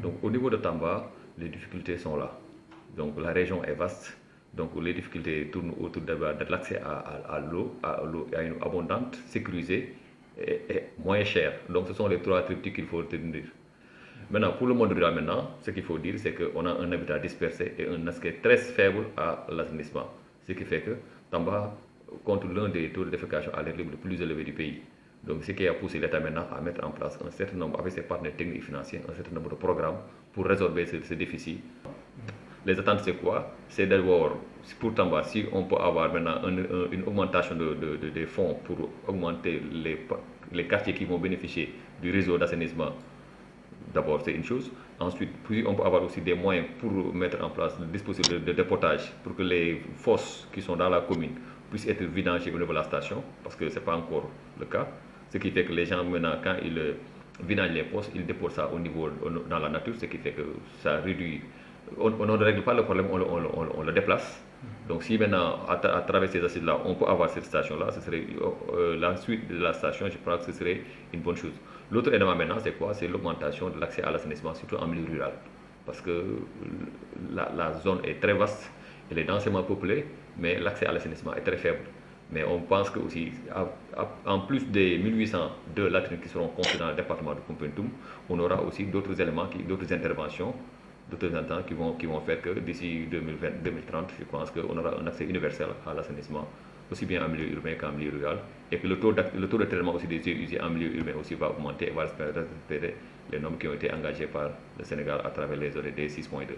Donc au niveau de Tamba, les difficultés sont là. Donc la région est vaste, donc les difficultés tournent autour de l'accès à l'eau, à une abondante, sécurisée et moins chère. Donc ce sont les trois triptyques qu'il faut tenir. Maintenant, pour le monde rural, ce qu'il faut dire, c'est qu'on a un habitat dispersé et un accès très faible à l'assainissement. Ce qui fait que Tamba compte l'un des taux de défécation à l'air libre les plus élevés du pays. Donc, ce qui a poussé l'État maintenant à mettre en place un certain nombre, avec ses partenaires techniques et financiers, un certain nombre de programmes pour résorber ce déficit. Les attentes, c'est quoi? C'est d'abord, pour Tamba, si on peut avoir maintenant une augmentation des fonds pour augmenter les quartiers qui vont bénéficier du réseau d'assainissement. D'abord, c'est une chose. Ensuite, puis on peut avoir aussi des moyens pour mettre en place le dispositif de dépotage pour que les fosses qui sont dans la commune puissent être vidangées au niveau de la station, parce que ce n'est pas encore le cas. Ce qui fait que les gens, maintenant, quand ils vidangent les fosses, ils déposent ça au niveau, dans la nature, ce qui fait que ça réduit. On ne règle pas le problème, on le déplace. Donc si maintenant, à travers ces assises-là, on peut avoir cette station-là, ce serait la suite de la station, je crois que ce serait une bonne chose. L'autre élément maintenant, c'est quoi? C'est l'augmentation de l'accès à l'assainissement, surtout en milieu rural. Parce que la zone est très vaste, elle est densément peuplée, mais l'accès à l'assainissement est très faible. Mais on pense que aussi, en plus des 1802 latrines qui seront construites dans le département de Koumpentoum, on aura aussi d'autres éléments, d'autres interventions, d'autres instants qui vont faire que d'ici 2030, je pense qu'on aura un accès universel à l'assainissement, aussi bien en milieu urbain qu'en milieu rural, et que le taux de traitement aussi des eaux usées en milieu urbain aussi va augmenter et va respecter les normes qui ont été engagées par le Sénégal à travers les ODD 6.2.